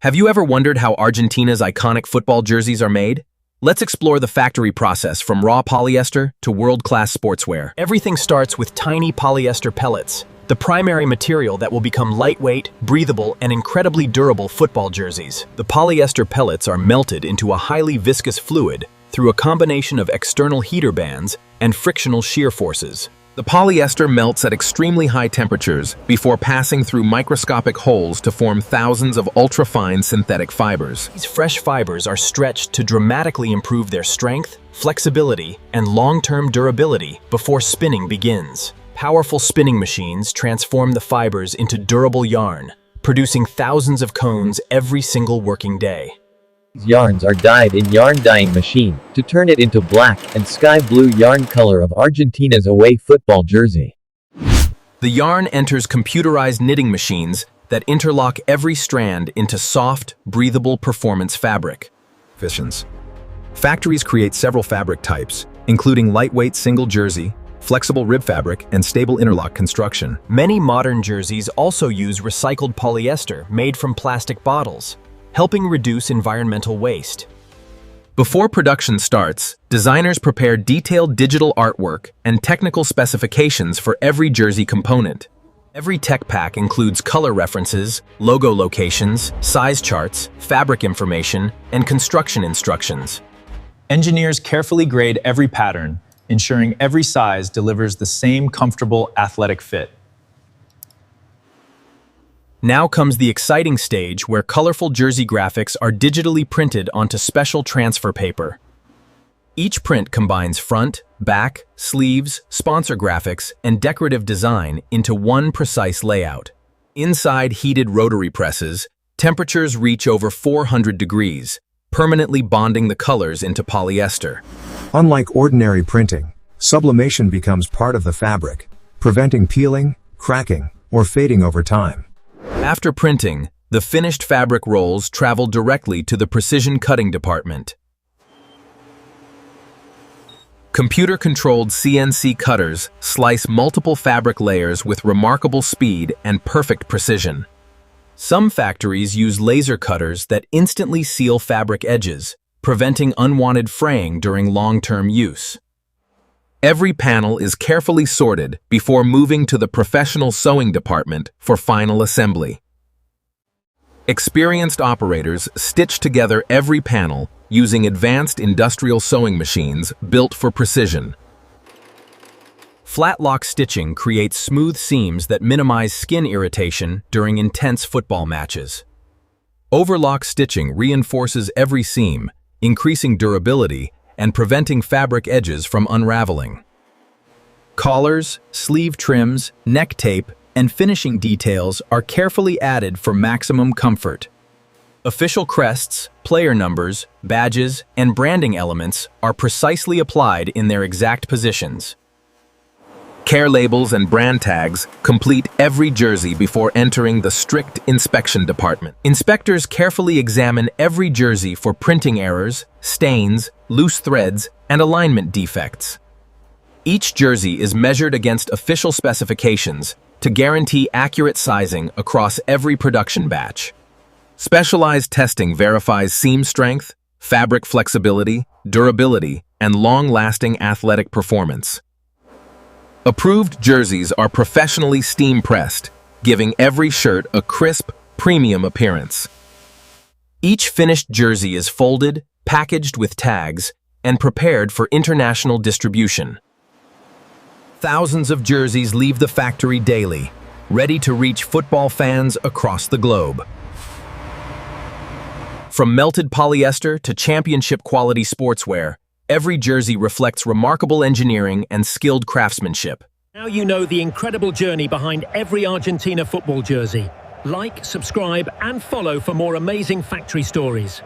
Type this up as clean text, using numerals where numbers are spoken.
Have you ever wondered how Argentina's iconic football jerseys are made? Let's explore the factory process from raw polyester to world-class sportswear. Everything starts with tiny polyester pellets, the primary material that will become lightweight, breathable, and incredibly durable football jerseys. The polyester pellets are melted into a highly viscous fluid through a combination of external heater bands and frictional shear forces. The polyester melts at extremely high temperatures before passing through microscopic holes to form thousands of ultra-fine synthetic fibers. These fresh fibers are stretched to dramatically improve their strength, flexibility, and long-term durability before spinning begins. Powerful spinning machines transform the fibers into durable yarn, producing thousands of cones every single working day. These yarns are dyed in yarn dyeing machine to turn it into black and sky blue yarn color of Argentina's away football jersey. The yarn enters computerized knitting machines that interlock every strand into soft, breathable performance fabric. Factories create several fabric types, including lightweight single jersey, flexible rib fabric, and stable interlock construction. Many modern jerseys also use recycled polyester made from plastic bottles, helping reduce environmental waste. Before production starts, designers prepare detailed digital artwork and technical specifications for every jersey component. Every tech pack includes color references, logo locations, size charts, fabric information, and construction instructions. Engineers carefully grade every pattern, ensuring every size delivers the same comfortable athletic fit. Now comes the exciting stage where colorful jersey graphics are digitally printed onto special transfer paper. Each print combines front, back, sleeves, sponsor graphics, and decorative design into one precise layout. Inside heated rotary presses, temperatures reach over 400 degrees, permanently bonding the colors into polyester. Unlike ordinary printing, sublimation becomes part of the fabric, preventing peeling, cracking, or fading over time. After printing, the finished fabric rolls travel directly to the precision cutting department. Computer-controlled CNC cutters slice multiple fabric layers with remarkable speed and perfect precision. Some factories use laser cutters that instantly seal fabric edges, preventing unwanted fraying during long-term use. Every panel is carefully sorted before moving to the professional sewing department for final assembly. Experienced operators stitch together every panel using advanced industrial sewing machines built for precision. Flat lock stitching creates smooth seams that minimize skin irritation during intense football matches. Overlock stitching reinforces every seam, increasing durability and preventing fabric edges from unraveling. Collars, sleeve trims, neck tape, and finishing details are carefully added for maximum comfort. Official crests, player numbers, badges, and branding elements are precisely applied in their exact positions. Care labels and brand tags complete every jersey before entering the strict inspection department. Inspectors carefully examine every jersey for printing errors, stains, loose threads, and alignment defects. Each jersey is measured against official specifications to guarantee accurate sizing across every production batch. Specialized testing verifies seam strength, fabric flexibility, durability, and long-lasting athletic performance. Approved jerseys are professionally steam-pressed, giving every shirt a crisp, premium appearance. Each finished jersey is folded, packaged with tags, and prepared for international distribution. Thousands of jerseys leave the factory daily, ready to reach football fans across the globe. From melted polyester to championship-quality sportswear, every jersey reflects remarkable engineering and skilled craftsmanship. Now you know the incredible journey behind every Argentina football jersey. Like, subscribe, and follow for more amazing factory stories.